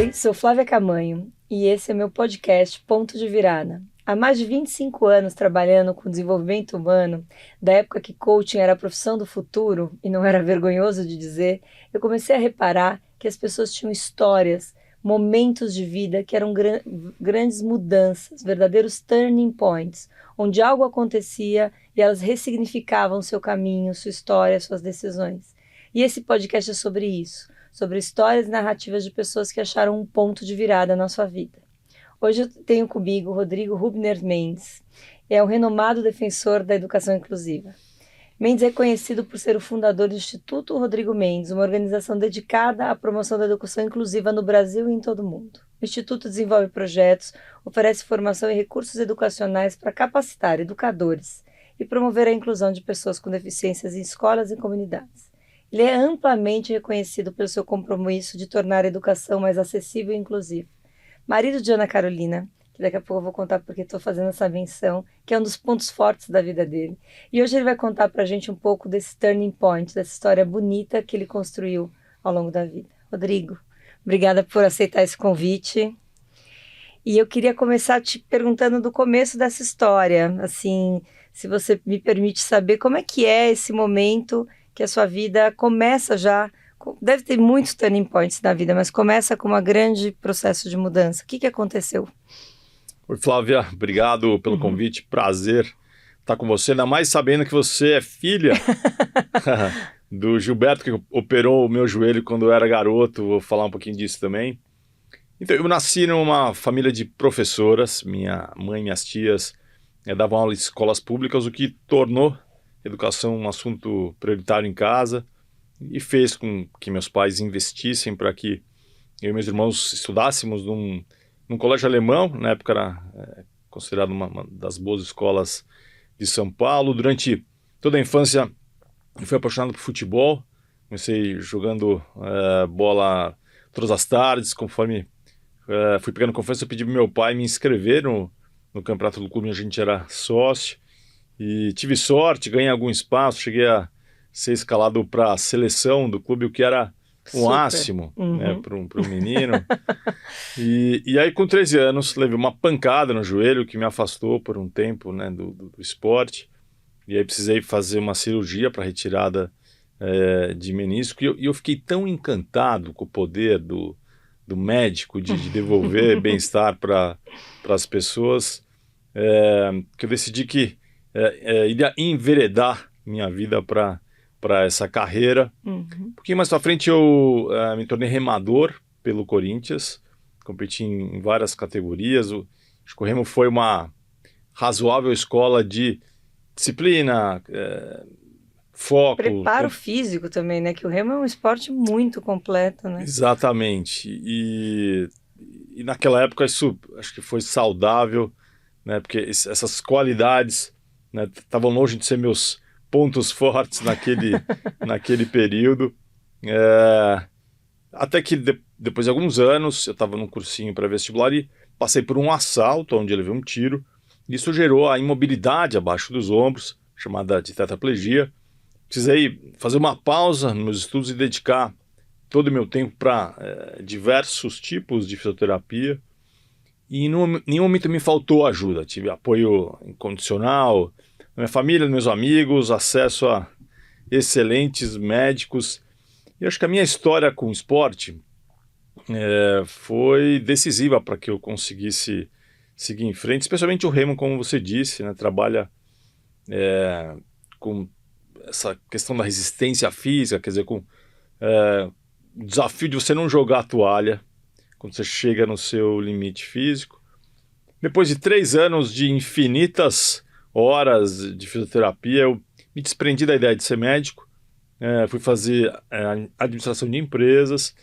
Oi, sou Flávia Camanho e esse é meu podcast Ponto de Virada. Há mais de 25 anos trabalhando com desenvolvimento humano, da época que coaching era a profissão do futuro, e não era vergonhoso de dizer, eu comecei a reparar que as pessoas tinham histórias, momentos de vida que eram grandes mudanças, verdadeiros turning points, onde algo acontecia e elas ressignificavam seu caminho, sua história, suas decisões. E esse podcast é sobre isso, sobre histórias e narrativas de pessoas que acharam um ponto de virada na sua vida. Hoje eu tenho comigo Rodrigo Rubner Mendes, é um renomado defensor da educação inclusiva. Mendes é conhecido por ser o fundador do Instituto Rodrigo Mendes, uma organização dedicada à promoção da educação inclusiva no Brasil e em todo o mundo. O Instituto desenvolve projetos, oferece formação e recursos educacionais para capacitar educadores e promover a inclusão de pessoas com deficiências em escolas e comunidades. Ele é amplamente reconhecido pelo seu compromisso de tornar a educação mais acessível e inclusiva. Marido de Ana Carolina, que daqui a pouco eu vou contar porque estou fazendo essa menção, que é um dos pontos fortes da vida dele. E hoje ele vai contar para a gente um pouco desse turning point, dessa história bonita que ele construiu ao longo da vida. Rodrigo, obrigada por aceitar esse convite. E eu queria começar te perguntando do começo dessa história, assim, se você me permite saber como é que é esse momento que a sua vida começa já. Deve ter muitos turning points na vida, mas começa com um grande processo de mudança. O que aconteceu? Oi, Flávia, obrigado pelo convite, prazer estar com você, ainda mais sabendo que você é filha do Gilberto, que operou o meu joelho quando eu era garoto, vou falar um pouquinho disso também. Então, eu nasci numa família de professoras, minha mãe e minhas tias davam aula em escolas públicas, o que tornou a educação um assunto prioritário em casa, e fez com que meus pais investissem para que eu e meus irmãos estudássemos num colégio alemão. Na época era considerado uma das boas escolas de São Paulo. Durante toda a infância eu fui apaixonado por futebol, comecei jogando bola todas as tardes. Conforme fui pegando confiança, eu pedi para meu pai me inscrever no campeonato do clube onde a gente era sócio, e tive sorte, ganhei algum espaço, cheguei a ser escalado para a seleção do clube, o que era o máximo, né, para um menino. E aí, com 13 anos, levei uma pancada no joelho que me afastou por um tempo, né, do esporte. E aí precisei fazer uma cirurgia para retirada de menisco. E eu fiquei tão encantado com o poder do médico de devolver bem-estar para as pessoas, que eu decidi que iria enveredar minha vida para essa carreira. Um pouquinho mais pra frente eu me tornei remador pelo Corinthians, competi em várias categorias. Acho que o remo foi uma razoável escola de disciplina, foco. Preparo físico também, né? Que o remo é um esporte muito completo, né? Exatamente. E naquela época isso acho que foi saudável, né? Porque essas qualidades, né, estavam longe de ser meus pontos fortes naquele período. Até que depois de alguns anos eu estava num cursinho pré-vestibular e passei por um assalto onde eu levei um tiro. Isso gerou a imobilidade abaixo dos ombros, chamada de tetraplegia. Precisei fazer uma pausa nos meus estudos e dedicar todo o meu tempo para diversos tipos de fisioterapia. E em nenhum momento me faltou ajuda. Tive apoio incondicional da minha família, dos meus amigos, acesso a excelentes médicos. E acho que a minha história com o esporte foi decisiva para que eu conseguisse seguir em frente, especialmente o remo, como você disse, né, trabalha com essa questão da resistência física, quer dizer, com o desafio de você não jogar a toalha quando você chega no seu limite físico. Depois de 3 anos de infinitas horas de fisioterapia, eu me desprendi da ideia de ser médico, fui fazer administração de empresas,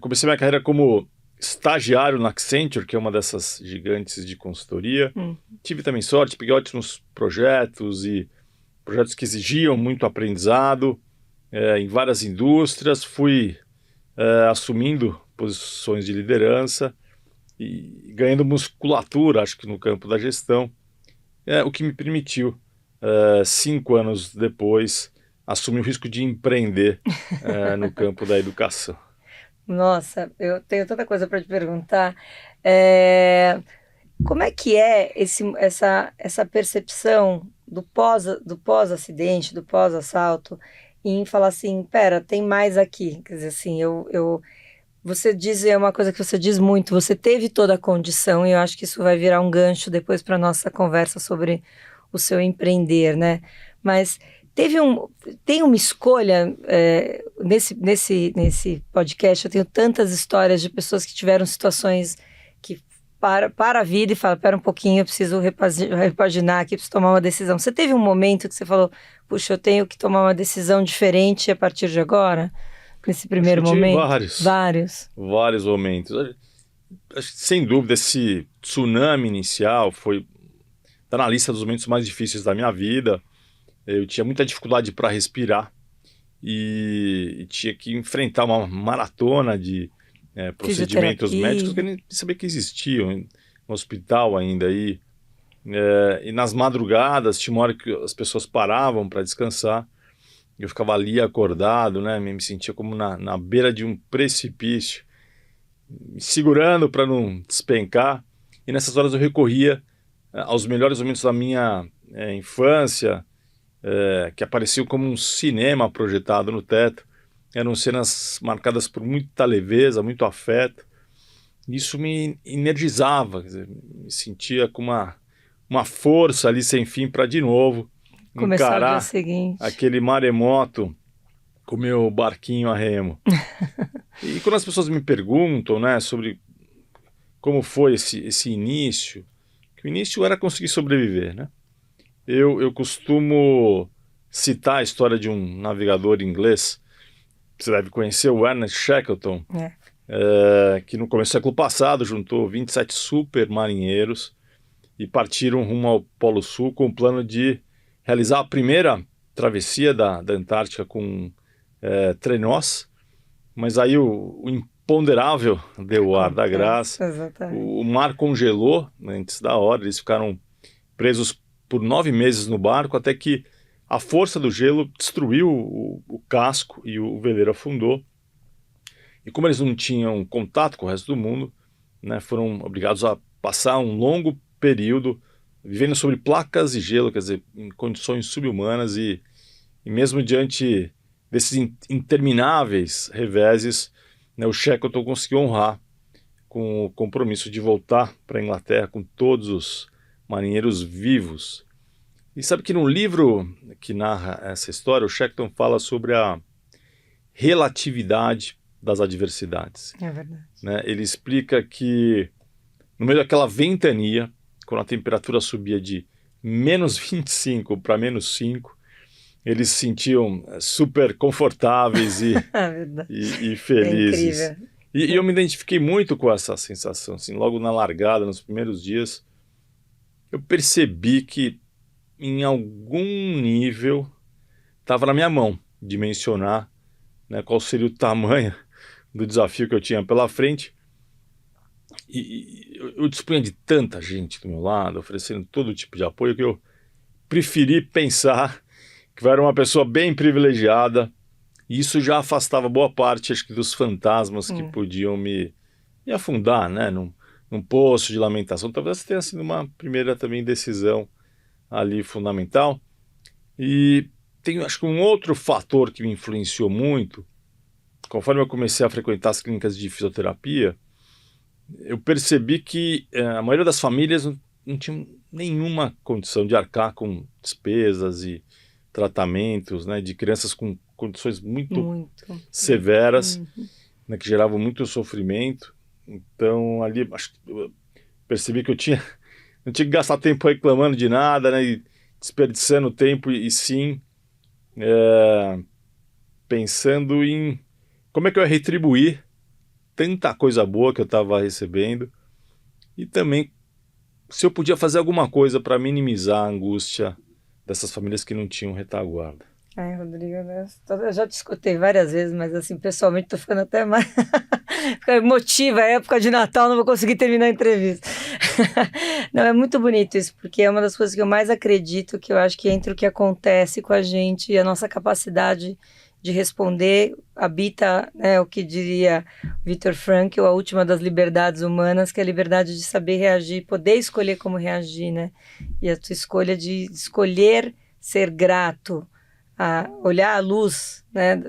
comecei minha carreira como estagiário na Accenture, que é uma dessas gigantes de consultoria. Tive também sorte, peguei ótimos projetos e projetos que exigiam muito aprendizado em várias indústrias. Fui assumindo posições de liderança e ganhando musculatura, acho que no campo da gestão, o que me permitiu, 5 anos depois, assumir o risco de empreender no campo da educação. Nossa, eu tenho tanta coisa para te perguntar. Como é que é essa percepção do pós-acidente, do pós-assalto, em falar assim, pera, tem mais aqui. Quer dizer assim, você diz, é uma coisa que você diz muito, você teve toda a condição, e eu acho que isso vai virar um gancho depois para nossa conversa sobre o seu empreender, né? Mas tem uma escolha, nesse podcast, eu tenho tantas histórias de pessoas que tiveram situações que para a vida e fala, pera um pouquinho, eu preciso repaginar aqui, preciso tomar uma decisão. Você teve um momento que você falou, puxa, eu tenho que tomar uma decisão diferente a partir de agora? Nesse primeiro momento? Vários momentos. Acho que, sem dúvida, esse tsunami inicial tá na lista dos momentos mais difíceis da minha vida. Eu tinha muita dificuldade para respirar e tinha que enfrentar uma maratona de procedimentos médicos que eu nem sabia que existiam no hospital ainda. E nas madrugadas, tinha uma hora que as pessoas paravam para descansar. Eu ficava ali acordado, né? Me sentia como na beira de um precipício, me segurando para não despencar. E nessas horas eu recorria aos melhores momentos da minha infância, que apareciam como um cinema projetado no teto. Eram cenas marcadas por muita leveza, muito afeto. Isso me energizava, quer dizer, me sentia com uma força ali sem fim para de novo começar o dia seguinte, aquele maremoto com o meu barquinho a remo. E quando as pessoas me perguntam, né, sobre como foi esse início, que o início era conseguir sobreviver, né? Eu costumo citar a história de um navegador inglês, que você deve conhecer, o Ernest Shackleton, que no começo do século passado juntou 27 super marinheiros e partiram rumo ao Polo Sul com o plano de realizar a primeira travessia da Antártica com trenós, mas aí o imponderável deu o ar da graça. O mar congelou antes da hora, eles ficaram presos por 9 meses no barco, até que a força do gelo destruiu o casco e o veleiro afundou. E como eles não tinham contato com o resto do mundo, né, foram obrigados a passar um longo período vivendo sobre placas de gelo, quer dizer, em condições subhumanas, e mesmo diante desses intermináveis reveses, né, o Shackleton conseguiu honrar com o compromisso de voltar para a Inglaterra com todos os marinheiros vivos. E sabe que no livro que narra essa história, o Shackleton fala sobre a relatividade das adversidades. É verdade. Né? Ele explica que no meio daquela ventania, quando a temperatura subia de menos 25 para menos 5, eles se sentiam super confortáveis e felizes. É incrível. E eu me identifiquei muito com essa sensação. Assim, logo na largada, nos primeiros dias, eu percebi que em algum nível estava na minha mão dimensionar, né, qual seria o tamanho do desafio que eu tinha pela frente. E eu dispunha de tanta gente do meu lado, oferecendo todo tipo de apoio, que eu preferi pensar que eu era uma pessoa bem privilegiada, e isso já afastava boa parte, acho que, dos fantasmas que podiam me afundar, né, num poço de lamentação. Talvez tenha sido uma primeira também decisão ali fundamental. E tem, acho que, um outro fator que me influenciou muito. Conforme eu comecei a frequentar as clínicas de fisioterapia, eu percebi que a maioria das famílias não tinham nenhuma condição de arcar com despesas e tratamentos, né, de crianças com condições muito severas, né, que geravam muito sofrimento. Então, ali, acho que eu percebi que não tinha que gastar tempo reclamando de nada, né, e desperdiçando tempo, e sim pensando em como é que eu ia retribuir tanta coisa boa que eu estava recebendo, e também se eu podia fazer alguma coisa para minimizar a angústia dessas famílias que não tinham retaguarda. Ai, Rodrigo, eu já te escutei várias vezes, mas assim, pessoalmente tô ficando até mais emotiva, é época de Natal, não vou conseguir terminar a entrevista. Não, é muito bonito isso, porque é uma das coisas que eu mais acredito, que eu acho que entre o que acontece com a gente e a nossa capacidade de responder habita, né, o que diria Viktor Frankl, a última das liberdades humanas, que é a liberdade de saber reagir, poder escolher como reagir, né? E a tua escolha de escolher ser grato, a olhar a luz, né,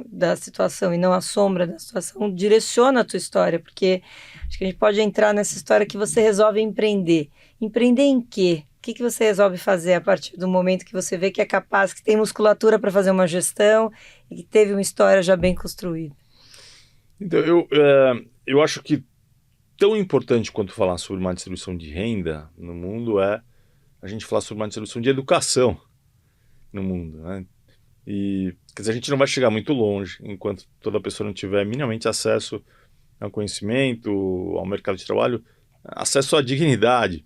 da situação e não a sombra da situação, direciona a tua história, porque acho que a gente pode entrar nessa história que você resolve empreender. Empreender em quê? O que você resolve fazer a partir do momento que você vê que é capaz, que tem musculatura para fazer uma gestão e que teve uma história já bem construída? Então, eu acho que tão importante quanto falar sobre uma distribuição de renda no mundo é a gente falar sobre uma distribuição de educação no mundo, né? E, quer dizer, a gente não vai chegar muito longe enquanto toda pessoa não tiver minimamente acesso ao conhecimento, ao mercado de trabalho, acesso à dignidade.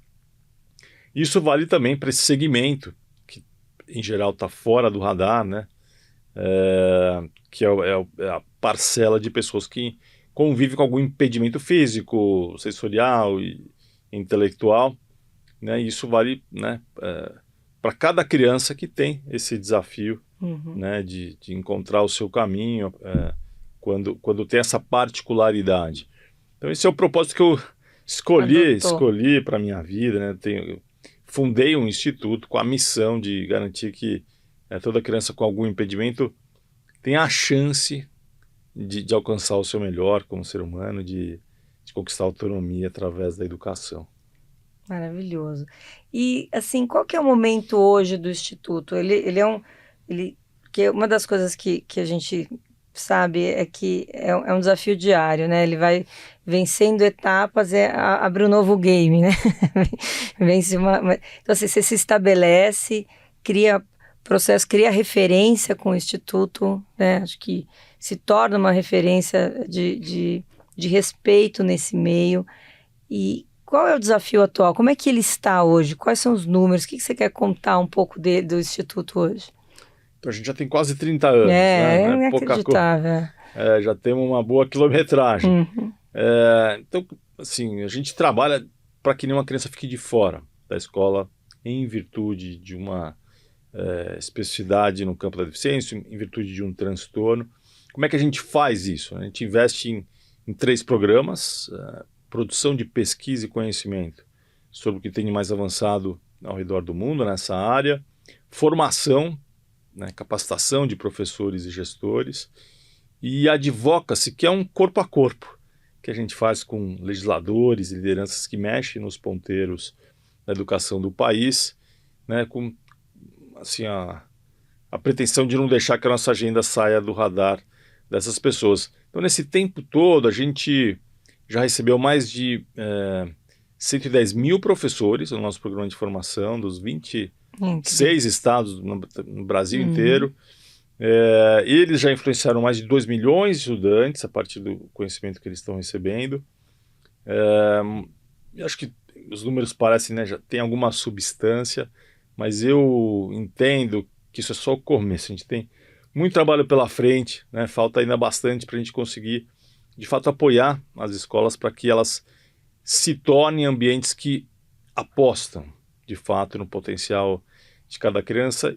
Isso vale também para esse segmento, que em geral está fora do radar, né? Que é a parcela de pessoas que convivem com algum impedimento físico, sensorial e intelectual, né? E isso vale, né, para cada criança que tem esse desafio, né, de encontrar o seu caminho quando tem essa particularidade. Então esse é o propósito que eu escolhi para a minha vida, né? Eu fundei um instituto com a missão de garantir que toda criança com algum impedimento tenha a chance de alcançar o seu melhor como ser humano, de conquistar autonomia através da educação. Maravilhoso. E, assim, qual que é o momento hoje do Instituto? Porque uma das coisas que a gente sabe é que é um desafio diário, né? Ele vai vencendo etapas, abre um novo game, né? Vence então, assim, você se estabelece, cria processo, cria referência com o Instituto, né? Acho que se torna uma referência de respeito nesse meio. E qual é o desafio atual? Como é que ele está hoje? Quais são os números? O que você quer contar um pouco do Instituto hoje? Então a gente já tem quase 30 anos, né? Não é inacreditável. Já temos uma boa quilometragem. Então, assim, a gente trabalha para que nenhuma criança fique de fora da escola em virtude de uma especificidade no campo da deficiência, em virtude de um transtorno. Como é que a gente faz isso? A gente investe em 3 programas, produção de pesquisa e conhecimento sobre o que tem de mais avançado ao redor do mundo nessa área, formação, né, capacitação de professores e gestores, e advocacy, que é um corpo a corpo, que a gente faz com legisladores e lideranças que mexem nos ponteiros da educação do país, né, com assim, a pretensão de não deixar que a nossa agenda saia do radar dessas pessoas. Então, nesse tempo todo, a gente já recebeu mais de 110 mil professores no nosso programa de formação, dos 26 estados no Brasil inteiro. E eles já influenciaram mais de 2 milhões de estudantes a partir do conhecimento que eles estão recebendo. Eu acho que os números parecem, né, já tem alguma substância, mas eu entendo que isso é só o começo. A gente tem muito trabalho pela frente, né? Falta ainda bastante para a gente conseguir, de fato, apoiar as escolas para que elas se tornem ambientes que apostam, de fato, no potencial de cada criança,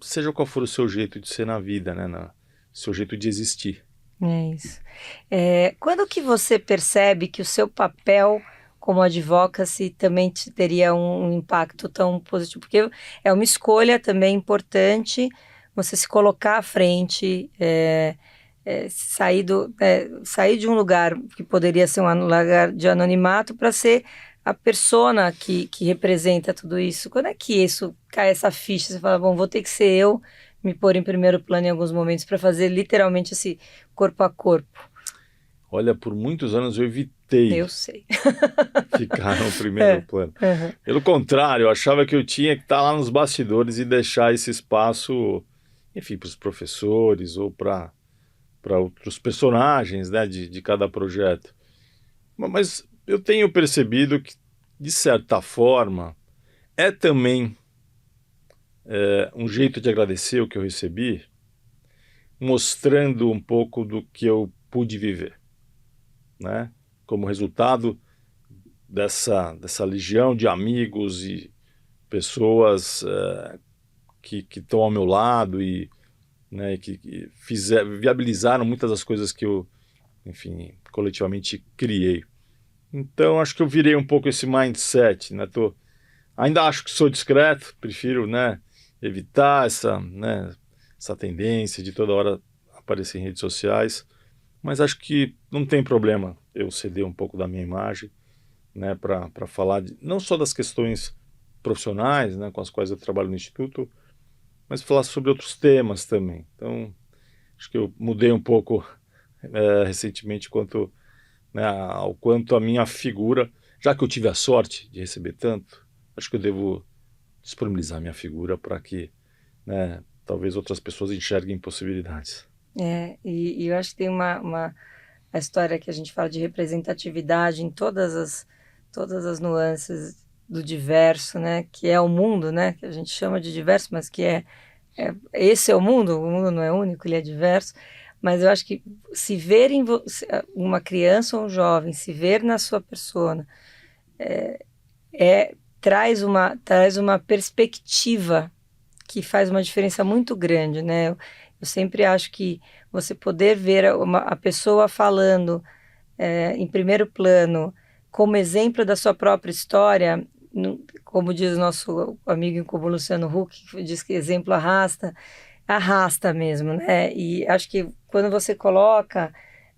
seja qual for o seu jeito de ser na vida, né? Seu jeito de existir. É isso. Quando que você percebe que o seu papel como advocacy também teria um impacto tão positivo? Porque é uma escolha também importante você se colocar à frente, sair de um lugar que poderia ser um lugar de anonimato para ser a persona que representa tudo isso. Quando é que isso cai essa ficha? Você fala, bom, vou ter que ser eu, me pôr em primeiro plano em alguns momentos para fazer literalmente esse corpo a corpo. Olha, por muitos anos eu evitei. Eu sei. Ficar no primeiro plano. Pelo contrário, eu achava que eu tinha que estar lá nos bastidores e deixar esse espaço, enfim, para os professores ou para outros personagens, né, de cada projeto. Mas eu tenho percebido que, de certa forma, é também um jeito de agradecer o que eu recebi, mostrando um pouco do que eu pude viver, né? Como resultado dessa legião de amigos e pessoas que estão ao meu lado e né, e que viabilizaram muitas das coisas que eu, enfim, coletivamente criei. Então, acho que eu virei um pouco esse mindset, né? Ainda acho que sou discreto, prefiro, né, evitar essa tendência de toda hora aparecer em redes sociais, mas acho que não tem problema eu ceder um pouco da minha imagem, né, para falar não só das questões profissionais, né, com as quais eu trabalho no Instituto, mas falar sobre outros temas também. Então, acho que eu mudei um pouco recentemente ao quanto a minha figura, já que eu tive a sorte de receber tanto, acho que eu devo disponibilizar minha figura para que, né, talvez outras pessoas enxerguem possibilidades. E eu acho que tem a história que a gente fala de representatividade em todas as nuances do diverso, né? Que é o mundo, né? Que a gente chama de diverso, mas que esse é o mundo não é único, ele é diverso. Mas eu acho que se ver uma criança ou um jovem, se ver na sua persona, traz uma perspectiva que faz uma diferença muito grande, né? Eu sempre acho que você poder ver a pessoa falando em primeiro plano, como exemplo da sua própria história, como diz o nosso amigo em comum Luciano Huck, que diz que exemplo arrasta mesmo, né? E acho que quando você coloca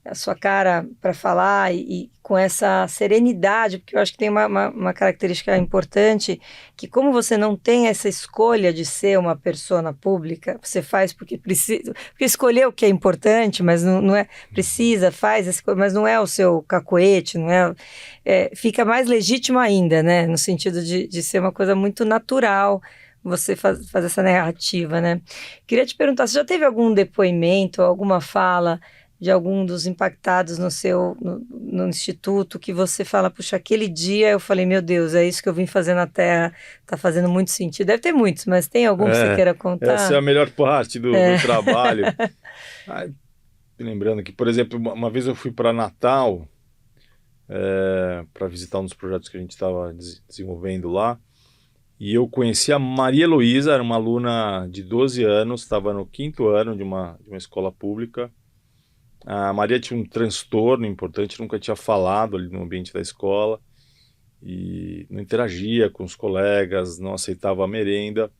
a sua cara para falar e com essa serenidade, porque eu acho que tem uma característica importante, que como você não tem essa escolha de ser uma persona pública, você faz porque precisa, porque escolheu o que é importante, mas não é, precisa, faz, mas não é o seu cacoete, não fica mais legítimo ainda, né? No sentido de ser uma coisa muito natural, você faz essa narrativa, né? Queria te perguntar, você já teve algum depoimento, alguma fala de algum dos impactados no Instituto, que você fala, puxa, aquele dia eu falei, meu Deus, é isso que eu vim fazer na Terra, tá fazendo muito sentido. Deve ter muitos, mas tem algum que você queira contar? Essa é a melhor parte do trabalho. Lembrando que, por exemplo, uma vez eu fui para Natal para visitar um dos projetos que a gente estava desenvolvendo lá, e eu conheci a Maria Heloísa, era uma aluna de 12 anos, estava no 5º ano de uma escola pública. A Maria tinha um transtorno importante, nunca tinha falado ali no ambiente da escola e não interagia com os colegas, não aceitava a merenda.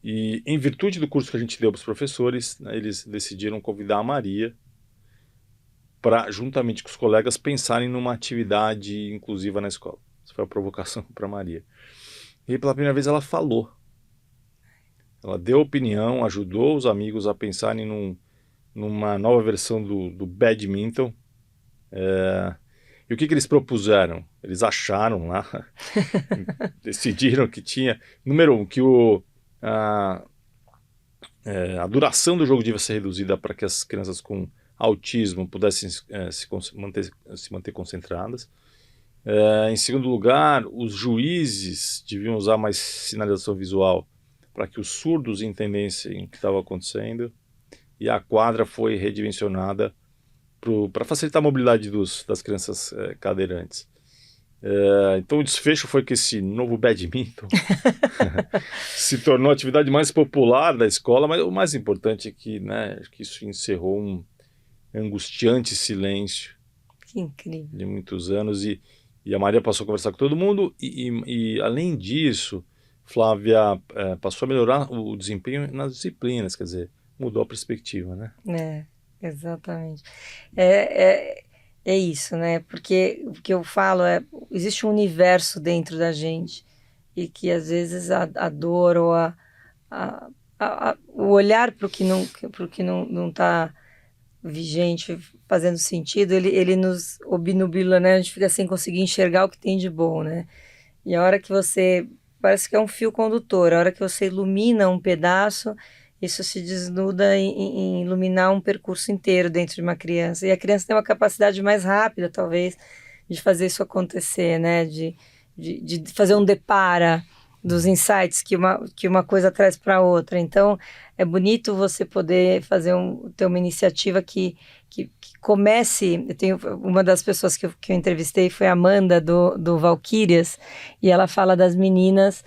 E em virtude do curso que a gente deu para os professores, né, eles decidiram convidar a Maria para, juntamente com os colegas, pensarem numa atividade inclusiva na escola. Essa foi a provocação para a Maria. E pela primeira vez ela falou. Ela deu opinião, ajudou os amigos a pensarem numa nova versão do badminton. E o que eles propuseram? Eles acharam lá, decidiram que tinha, número 1, que a duração do jogo devia ser reduzida para que as crianças com autismo pudessem se manter concentradas. Em segundo lugar, os juízes deviam usar mais sinalização visual para que os surdos entendessem o que estava acontecendo. E a quadra foi redimensionada para facilitar a mobilidade das crianças cadeirantes. Então o desfecho foi que esse novo badminton se tornou a atividade mais popular da escola, mas o mais importante é que, né, que isso encerrou um angustiante silêncio. Que incrível. De muitos anos, e a Maria passou a conversar com todo mundo, e além disso, Flávia passou a melhorar o desempenho nas disciplinas, quer dizer, mudou a perspectiva, né? Exatamente. É isso, né? Porque o que eu falo existe um universo dentro da gente e que às vezes a dor ou o olhar para o que não está vigente, fazendo sentido, ele nos obnubila, né? A gente fica sem conseguir enxergar o que tem de bom, né? E a hora que parece que é um fio condutor, a hora que você ilumina um pedaço, isso se desnuda em iluminar um percurso inteiro dentro de uma criança. E a criança tem uma capacidade mais rápida, talvez, de fazer isso acontecer, né? De fazer um depara dos insights que uma coisa traz para outra. Então, é bonito você poder ter uma iniciativa que comece. Uma das pessoas que eu entrevistei foi a Amanda, do Valquírias, e ela fala das meninas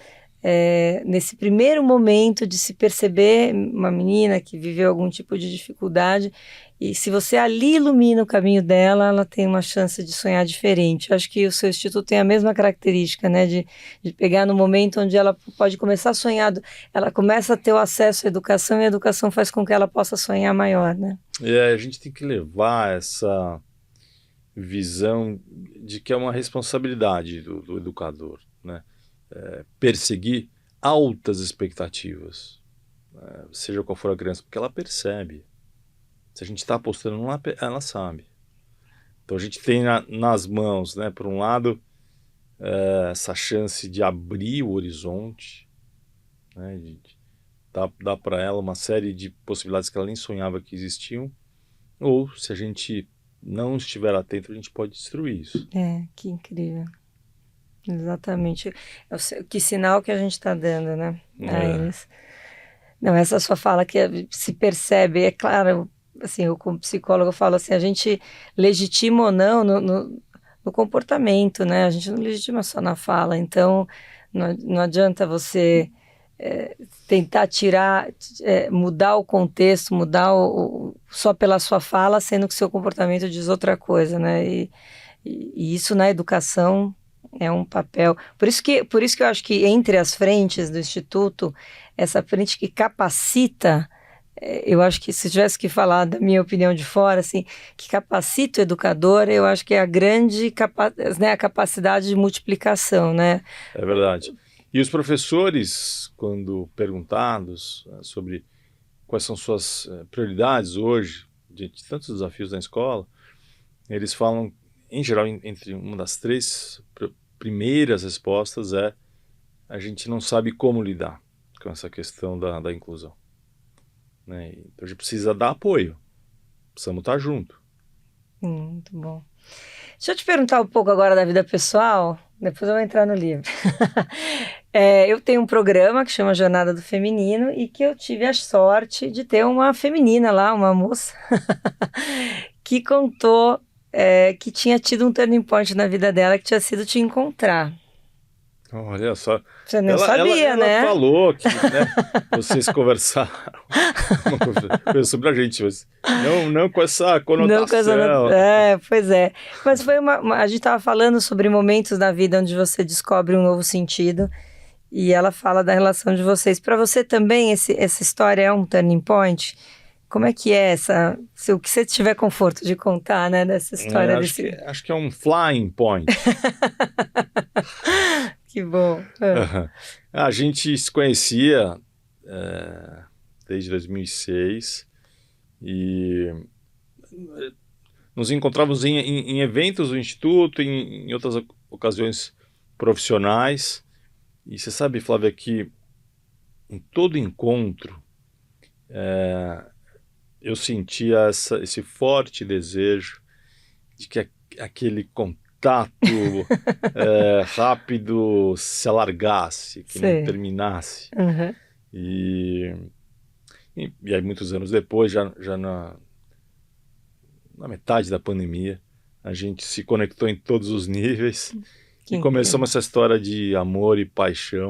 nesse primeiro momento de se perceber uma menina que viveu algum tipo de dificuldade, e se você ali ilumina o caminho dela, ela tem uma chance de sonhar diferente. Eu acho que o seu instituto tem a mesma característica, né, de pegar no momento onde ela pode começar a sonhar, ela começa a ter o acesso à educação, e a educação faz com que ela possa sonhar maior, né? A gente tem que levar essa visão de que é uma responsabilidade do educador, né? Perseguir altas expectativas, seja qual for a criança, porque ela percebe. Se a gente está apostando nela, ela sabe. Então a gente tem nas mãos, né, por um lado, essa chance de abrir o horizonte, né, de dar para ela uma série de possibilidades que ela nem sonhava que existiam, ou se a gente não estiver atento, a gente pode destruir isso. Que incrível. Exatamente. Que sinal que a gente está dando, né? A eles. Não, essa sua fala que se percebe, é claro, assim, eu como psicólogo falo assim, a gente legitima ou não no comportamento, né? A gente não legitima só na fala, então não adianta você tentar mudar o contexto, mudar só pela sua fala, sendo que seu comportamento diz outra coisa, né? E isso na educação é um papel. Por isso que eu acho que entre as frentes do Instituto, essa frente que capacita, eu acho que se tivesse que falar da minha opinião de fora, assim, que capacita o educador, eu acho que é a grande a capacidade de multiplicação, né? É verdade. E os professores, quando perguntados sobre quais são suas prioridades hoje, diante de tantos desafios na escola, eles falam, em geral, entre uma das três primeiras respostas a gente não sabe como lidar com essa questão da inclusão. Né? Então a gente precisa dar apoio, precisamos estar junto. Muito bom. Deixa eu te perguntar um pouco agora da vida pessoal, depois eu vou entrar no livro. Eu tenho um programa que chama Jornada do Feminino e que eu tive a sorte de ter uma feminina lá, uma moça, que contou que tinha tido um turning point na vida dela, que tinha sido te encontrar. Olha só. Você não sabia, né? Ela falou que, né, vocês conversaram uma coisa sobre a gente, mas não com essa conotação. Pois é. Mas foi a gente estava falando sobre momentos da vida onde você descobre um novo sentido e ela fala da relação de vocês. Para você também essa história é um turning point? Como é que é o que você tiver conforto de contar, né, dessa história? Acho que é um flying point. Que bom. A gente se conhecia desde 2006 e nos encontrávamos em eventos do Instituto, em outras ocasiões profissionais. E você sabe, Flávia, que em todo encontro eu sentia esse forte desejo de que aquele contato rápido se alargasse, que não terminasse. Uhum. E aí, muitos anos depois, já na metade da pandemia, a gente se conectou em todos os níveis e começamos essa história de amor e paixão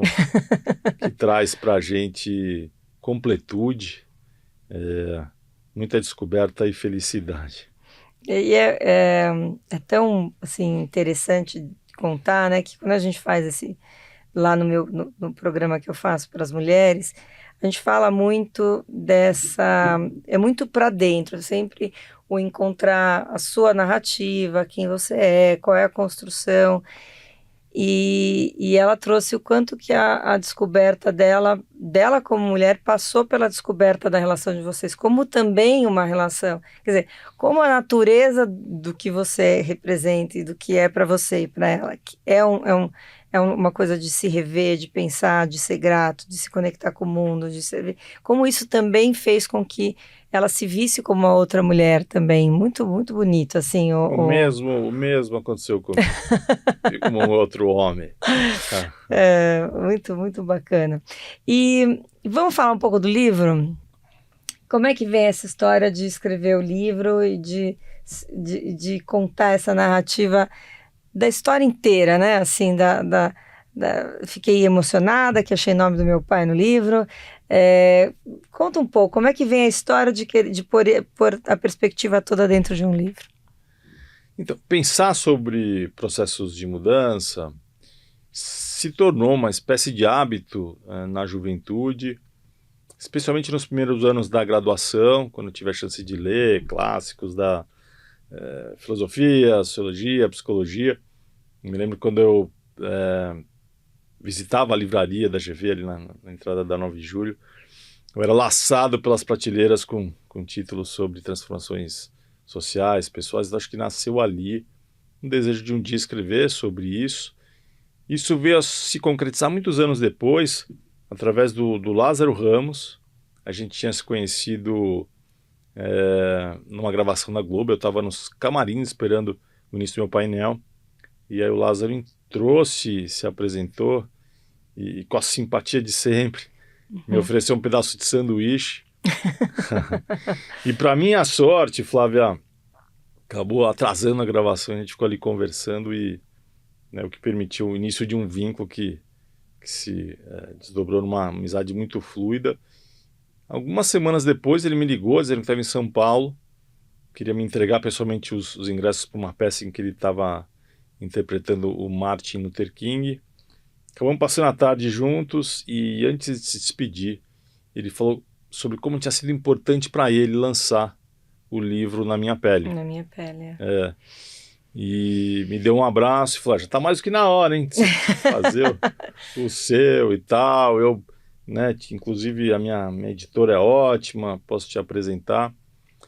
que traz pra gente completude, muita descoberta e felicidade. E é tão assim, interessante contar, né, que quando a gente faz lá no programa que eu faço para as mulheres, a gente fala muito é muito para dentro, sempre o encontrar a sua narrativa, quem você é, qual é a construção. E ela trouxe o quanto que a descoberta dela como mulher passou pela descoberta da relação de vocês, como também uma relação, quer dizer, como a natureza do que você representa e do que é para você e para ela, que é uma coisa de se rever, de pensar, de ser grato, de se conectar com o mundo, de ser, como isso também fez com que ela se visse como uma outra mulher também, muito, muito bonito, assim. O mesmo aconteceu comigo, como um outro homem. Muito, muito bacana. E vamos falar um pouco do livro? Como é que vem essa história de escrever o livro e de contar essa narrativa da história inteira, né? Assim, Fiquei emocionada, que achei o nome do meu pai no livro. Conta um pouco, como é que vem a história de pôr a perspectiva toda dentro de um livro? Então, pensar sobre processos de mudança se tornou uma espécie de hábito na juventude, especialmente nos primeiros anos da graduação, quando eu tive a chance de ler clássicos da filosofia, sociologia, psicologia. Eu me lembro quando eu visitava a livraria da GV ali na entrada da 9 de Julho, eu era laçado pelas prateleiras com títulos sobre transformações sociais, pessoais. Acho que nasceu ali um desejo de um dia escrever sobre isso. Isso veio a se concretizar muitos anos depois, através do Lázaro Ramos. A gente tinha se conhecido numa gravação da Globo. Eu estava nos camarins esperando o início do meu painel. E aí o Lázaro entrou, se apresentou, e com a simpatia de sempre, me ofereceu um pedaço de sanduíche. E para minha sorte, Flávia, acabou atrasando a gravação, a gente ficou ali conversando e o que permitiu o início de um vínculo que se desdobrou numa amizade muito fluida. Algumas semanas depois ele me ligou dizendo que estava em São Paulo, queria me entregar pessoalmente os ingressos para uma peça em que ele estava interpretando o Martin Luther King. Acabamos passando a tarde juntos e antes de se despedir, ele falou sobre como tinha sido importante para ele lançar o livro Na Minha Pele. Na Minha Pele. E me deu um abraço e falou, já está mais do que na hora, hein, de você fazer o seu e tal. Eu, inclusive a minha editora é ótima, posso te apresentar.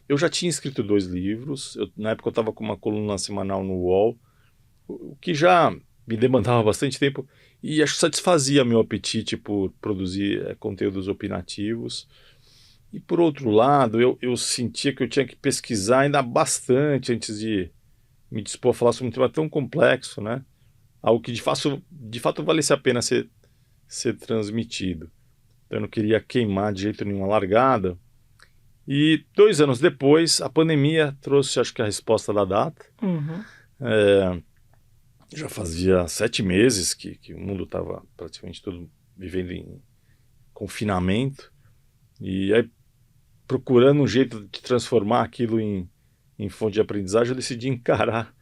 Eu já tinha escrito 2 livros, na época eu estava com uma coluna semanal no UOL, o que já me demandava bastante tempo e acho que satisfazia meu apetite por produzir conteúdos opinativos. E por outro lado, eu sentia que eu tinha que pesquisar ainda bastante antes de me dispor a falar sobre um tema tão complexo, né? Algo que de fato valesse a pena ser transmitido. Então eu não queria queimar de jeito nenhum a largada. E 2 anos depois, a pandemia trouxe, acho que a resposta da data. Já fazia 7 meses que o mundo estava praticamente todo vivendo em confinamento. E aí, procurando um jeito de transformar aquilo em fonte de aprendizagem, eu decidi encarar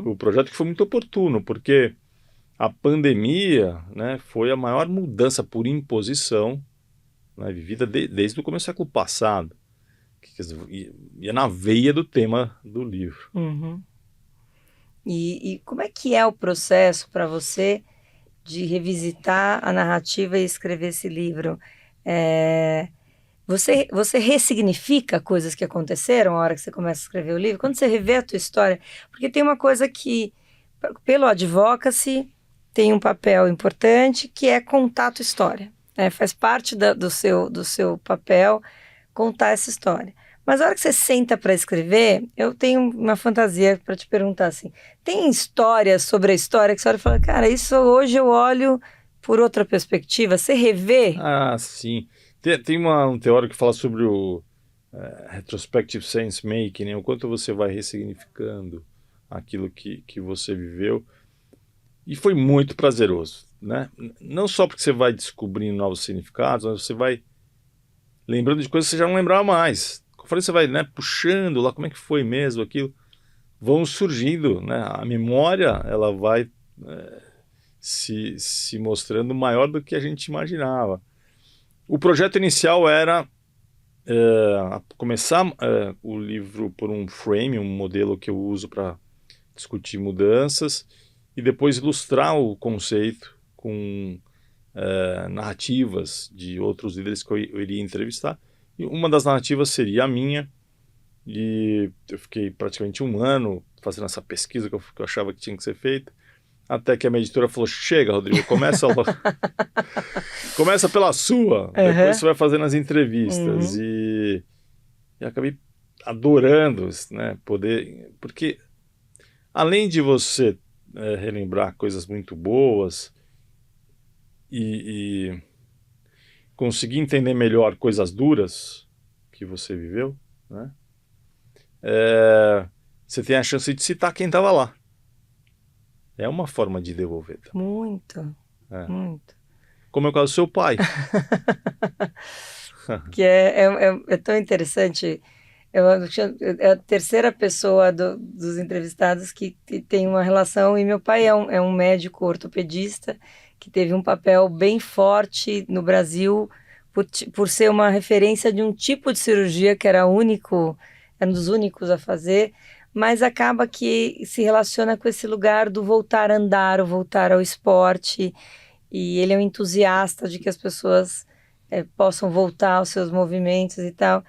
o projeto, que foi muito oportuno, porque a pandemia, foi a maior mudança por imposição, vivida desde o começo do século passado. Quer dizer, ia na veia do tema do livro. E como é que é o processo para você de revisitar a narrativa e escrever esse livro? Você ressignifica coisas que aconteceram na hora que você começa a escrever o livro? Quando você revê a tua história? Porque tem uma coisa que, pelo advocacy, tem um papel importante, que é contar a tua história. Faz parte do seu papel contar essa história. Mas na hora que você senta para escrever, eu tenho uma fantasia para te perguntar assim, tem histórias sobre a história que você olha e fala, cara, isso hoje eu olho por outra perspectiva, você revê? Ah, sim. Tem um teórico que fala sobre o retrospective sense making, o quanto você vai ressignificando aquilo que você viveu. E foi muito prazeroso, Não só porque você vai descobrindo novos significados, mas você vai lembrando de coisas que você já não lembrava mais. Conforme você vai puxando lá como é que foi mesmo aquilo, vão surgindo, a memória ela vai se mostrando maior do que a gente imaginava. O projeto inicial era começar o livro por um frame, um modelo que eu uso para discutir mudanças, e depois ilustrar o conceito com narrativas de outros líderes que eu iria entrevistar. E uma das narrativas seria a minha, e eu fiquei praticamente 1 ano fazendo essa pesquisa que eu achava que tinha que ser feita, até que a minha editora falou, chega, Rodrigo, começa pela sua, depois você vai fazendo as entrevistas. E acabei adorando, poder, porque além de você relembrar coisas muito boas e conseguir entender melhor coisas duras que você viveu, você tem a chance de citar quem estava lá. É uma forma de devolver também. Muito. Muito. Como é o caso do seu pai. Que é tão interessante. É a terceira pessoa dos entrevistados que tem uma relação, e meu pai é um médico ortopedista que teve um papel bem forte no Brasil por ser uma referência de um tipo de cirurgia que era único, era um dos únicos a fazer, mas acaba que se relaciona com esse lugar do voltar a andar, o voltar ao esporte, e ele é um entusiasta de que as pessoas possam voltar aos seus movimentos e tal.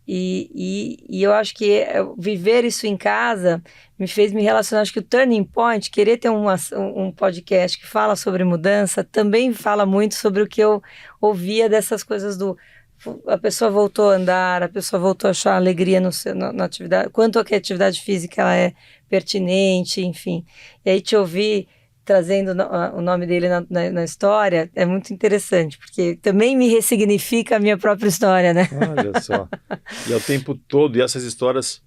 E eu acho que viver isso em casa me fez me relacionar. Acho que o Turning Point, querer ter um podcast que fala sobre mudança, também fala muito sobre o que eu ouvia dessas coisas a pessoa voltou a andar, a pessoa voltou a achar alegria na atividade, quanto a que a atividade física ela é pertinente, enfim. E aí te ouvir trazendo o nome dele na história, é muito interessante, porque também me ressignifica a minha própria história, né? Olha só. E ao tempo todo, e essas histórias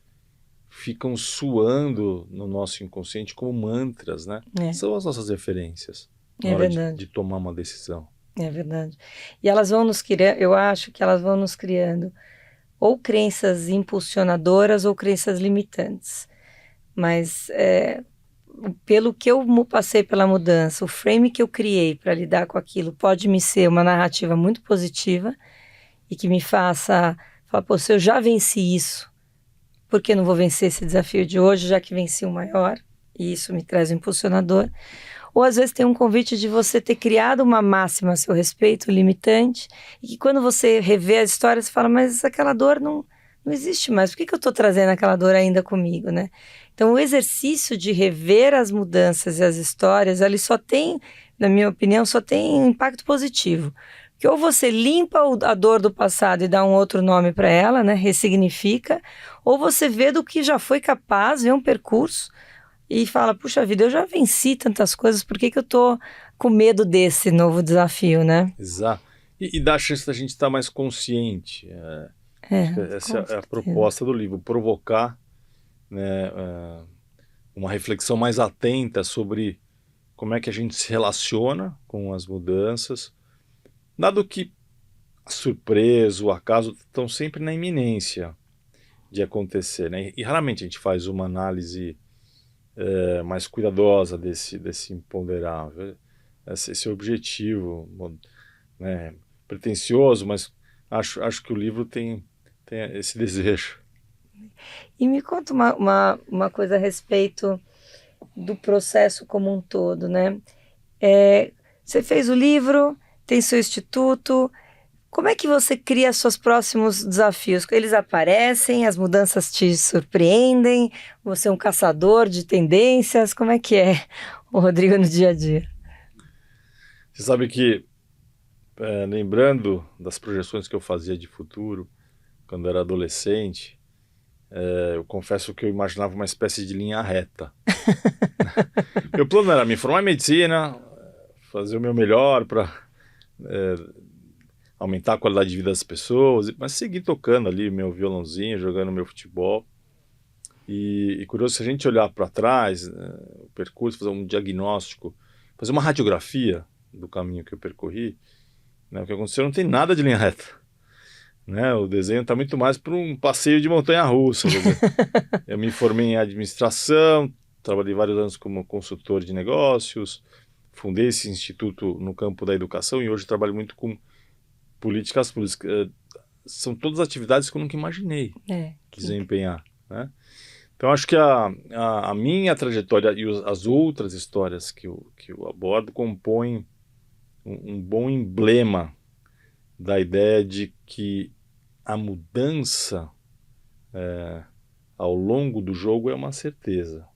ficam suando no nosso inconsciente como mantras, né? São as nossas referências na hora de tomar uma decisão. É verdade. E elas vão nos criando, eu acho que elas vão nos criando ou crenças impulsionadoras ou crenças limitantes. Mas pelo que eu passei pela mudança, o frame que eu criei para lidar com aquilo pode me ser uma narrativa muito positiva e que me faça falar, pô, se eu já venci isso, por que não vou vencer esse desafio de hoje, já que venci o maior? E isso me traz um impulsionador. Ou às vezes tem um convite de você ter criado uma máxima a seu respeito, limitante, e que quando você revê a história, você fala, mas aquela dor não existe mais, por que eu estou trazendo aquela dor ainda comigo, né? Então o exercício de rever as mudanças e as histórias, ele só tem, na minha opinião, só tem impacto positivo. Que ou você limpa a dor do passado e dá um outro nome para ela, né? Ressignifica, ou você vê do que já foi capaz, vê um percurso, e fala, puxa vida, eu já venci tantas coisas, por que eu tô com medo desse novo desafio, né? Exato. E dá a chance da gente estar mais consciente. Essa é a proposta do livro, provocar, né, uma reflexão mais atenta sobre como é que a gente se relaciona com as mudanças, dado que a surpresa, o acaso estão sempre na iminência de acontecer, né? E raramente a gente faz uma análise mais cuidadosa desse imponderável. Esse é o objetivo, né, pretensioso, mas acho que o livro tem esse desejo. E me conta uma coisa a respeito do processo como um todo, né? Você fez o livro, tem seu instituto. Como é que você cria seus próximos desafios? Eles aparecem, as mudanças te surpreendem? Você é um caçador de tendências? Como é que é o Rodrigo no dia a dia? Você sabe que, lembrando das projeções que eu fazia de futuro, quando era adolescente, eu confesso que eu imaginava uma espécie de linha reta. Meu plano era me formar em medicina, fazer o meu melhor para aumentar a qualidade de vida das pessoas, mas seguir tocando ali meu violãozinho, jogando meu futebol. E curioso, se a gente olhar para trás, o percurso, fazer um diagnóstico, fazer uma radiografia do caminho que eu percorri, né, o que aconteceu não tem nada de linha reta. Né? O desenho está muito mais para um passeio de montanha-russa. Eu me formei em administração, trabalhei vários anos como consultor de negócios, fundei esse instituto no campo da educação e hoje trabalho muito com políticas públicas. São todas atividades que eu nunca imaginei desempenhar. Né? Então acho que a minha trajetória e as outras histórias que eu abordo compõem um bom emblema da ideia de que a mudança ao longo do jogo é uma certeza.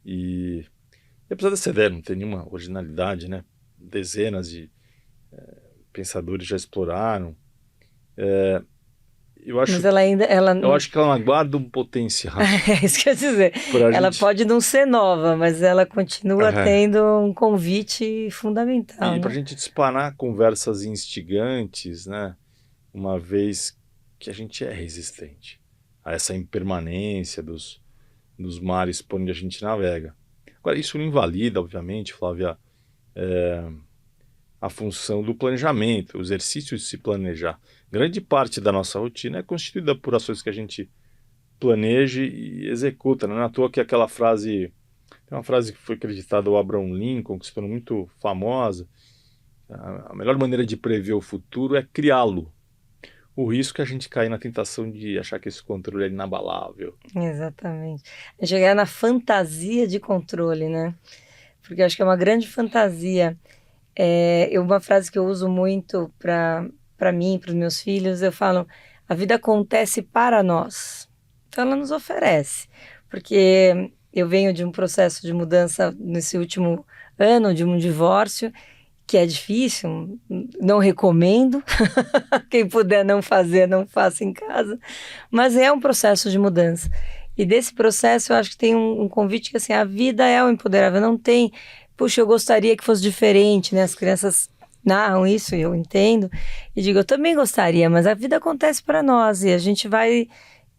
E apesar dessa ideia não ter nenhuma originalidade, né? Dezenas de pensadores já exploraram. Eu acho que ela guarda um potencial. É isso que eu ia dizer. Ela pode não ser nova, mas ela continua tendo um convite fundamental. E para a gente disparar conversas instigantes, né? Uma vez que a gente é resistente a essa impermanência dos mares por onde a gente navega. Agora, isso não invalida, obviamente, Flávia, a função do planejamento, o exercício de se planejar. Grande parte da nossa rotina é constituída por ações que a gente planeja e executa. Não é à toa que aquela frase, tem uma frase que foi acreditada ao Abraham Lincoln, que se tornou muito famosa: a melhor maneira de prever o futuro é criá-lo. O risco é a gente cair na tentação de achar que esse controle é inabalável. Exatamente. É chegar na fantasia de controle, né? Porque eu acho que é uma grande fantasia. Uma frase que eu uso muito para mim, para os meus filhos, eu falo: a vida acontece para nós. Então ela nos oferece. Porque eu venho de um processo de mudança nesse último ano, de um divórcio, que é difícil, não recomendo. Quem puder não fazer, não faça em casa. Mas é um processo de mudança. E desse processo eu acho que tem um convite que assim, a vida é o empoderável, não tem, puxa, eu gostaria que fosse diferente, né? As crianças narram isso e eu entendo. E digo, eu também gostaria, mas a vida acontece para nós e a gente vai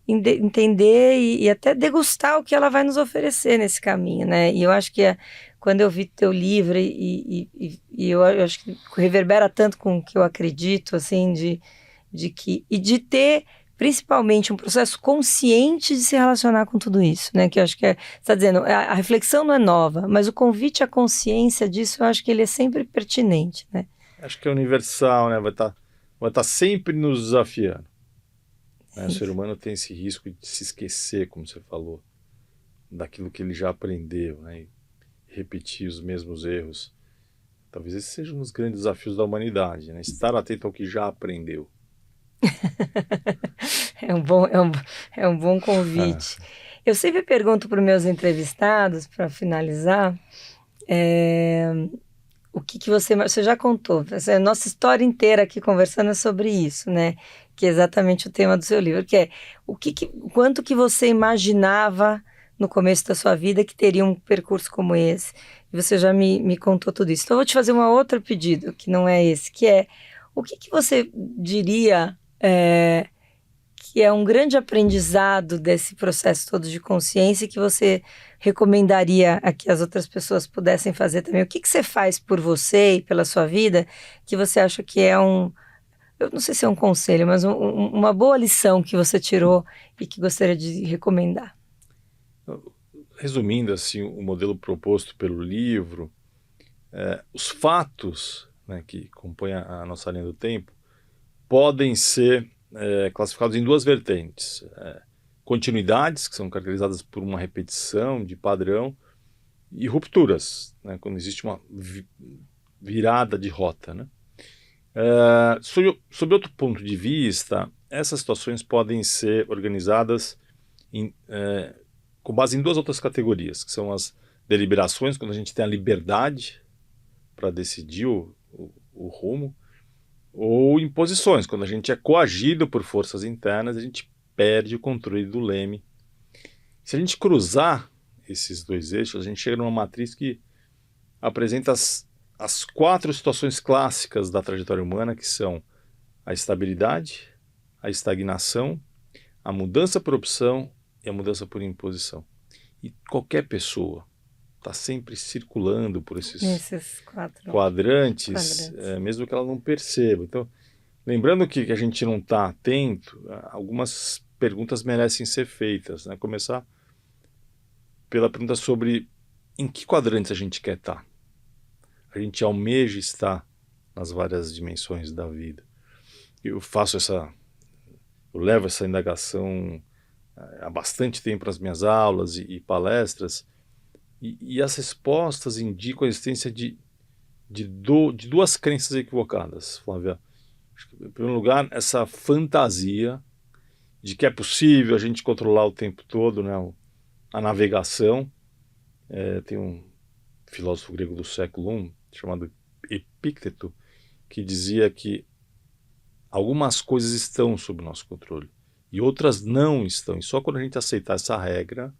entender e até degustar o que ela vai nos oferecer nesse caminho, né? E eu acho que quando eu vi teu livro e eu acho que reverbera tanto com o que eu acredito, assim, de ter principalmente um processo consciente de se relacionar com tudo isso, né? Que eu acho que você está dizendo, a reflexão não é nova, mas o convite à consciência disso, eu acho que ele é sempre pertinente, né? Acho que é universal, né? Vai estar sempre nos desafiando. Né? O ser humano tem esse risco de se esquecer, como você falou, daquilo que ele já aprendeu, né? E repetir os mesmos erros. Talvez esse seja um dos grandes desafios da humanidade, né? Estar atento ao que já aprendeu. É um bom convite. Eu sempre pergunto para os meus entrevistados, para finalizar, o que você já contou. A nossa história inteira aqui conversando é sobre isso, né? Que é exatamente o tema do seu livro, que é quanto que você imaginava no começo da sua vida que teria um percurso como esse. E você já me contou tudo isso. Então eu vou te fazer um outro pedido, que não é esse, que é o que você diria que é um grande aprendizado desse processo todo de consciência e que você recomendaria a que as outras pessoas pudessem fazer também? O que você faz por você e pela sua vida que você acha que é eu não sei se é um conselho, mas uma boa lição que você tirou e que gostaria de recomendar? Resumindo assim, o modelo proposto pelo livro, os fatos, né, que compõem a nossa linha do tempo podem ser classificados em duas vertentes. Continuidades, que são caracterizadas por uma repetição de padrão, e rupturas, né, quando existe uma virada de rota. Né? Sob outro ponto de vista, essas situações podem ser organizadas com base em duas outras categorias, que são as deliberações, quando a gente tem a liberdade para decidir o rumo, ou imposições, quando a gente é coagido por forças internas, a gente perde o controle do leme. Se a gente cruzar esses dois eixos, a gente chega numa matriz que apresenta as quatro situações clássicas da trajetória humana, que são a estabilidade, a estagnação, a mudança por opção e a mudança por imposição. E qualquer pessoa está sempre circulando por esses quadrantes, mesmo que ela não perceba. Então, lembrando que a gente não está atento, algumas perguntas merecem ser feitas. Né? Começar pela pergunta sobre em que quadrantes a gente quer estar. A gente almeja estar nas várias dimensões da vida. Eu levo essa indagação há bastante tempo nas minhas aulas e palestras, e as respostas indicam a existência de duas crenças equivocadas, Flávia. Em primeiro lugar, essa fantasia de que é possível a gente controlar o tempo todo, né, a navegação. Tem um filósofo grego do século I, chamado Epícteto, que dizia que algumas coisas estão sob nosso controle e outras não estão. E só quando a gente aceitar essa regra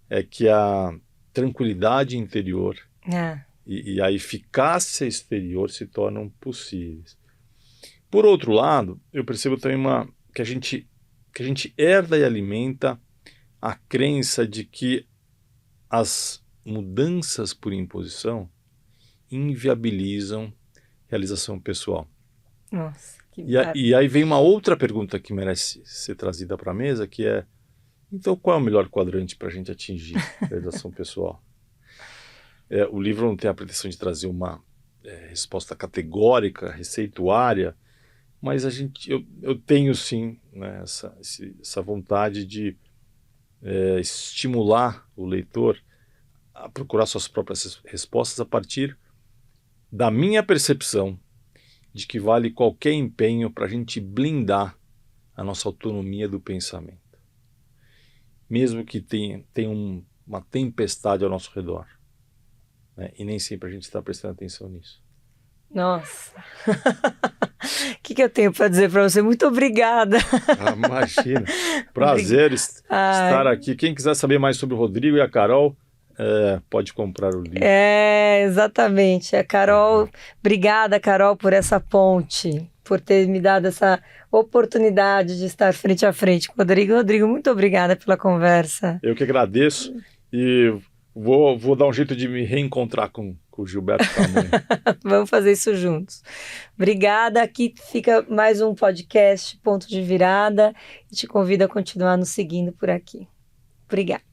é que a tranquilidade interior e a eficácia exterior se tornam possíveis. Por outro lado, eu percebo também que a gente herda e alimenta a crença de que as mudanças por imposição inviabilizam realização pessoal. Nossa, que E aí vem uma outra pergunta que merece ser trazida para a mesa, que é, então qual é o melhor quadrante para a gente atingir a realização pessoal? O livro não tem a pretensão de trazer uma resposta categórica, receituária, mas eu tenho sim, né, essa vontade de estimular o leitor a procurar suas próprias respostas a partir da minha percepção de que vale qualquer empenho para a gente blindar a nossa autonomia do pensamento. Mesmo que tenha uma tempestade ao nosso redor. Né? E nem sempre a gente está prestando atenção nisso. Nossa! O que eu tenho para dizer para você? Muito obrigada! Imagina! Prazer estar aqui. Quem quiser saber mais sobre o Rodrigo e a Carol, pode comprar o livro. Exatamente. A Carol, obrigada, Carol, por essa ponte, por ter me dado essa oportunidade de estar frente a frente com o Rodrigo. Rodrigo, muito obrigada pela conversa. Eu que agradeço e vou dar um jeito de me reencontrar com o Gilberto Tamanho. Vamos fazer isso juntos. Obrigada. Aqui fica mais um podcast Ponto de Virada e te convido a continuar nos seguindo por aqui. Obrigada.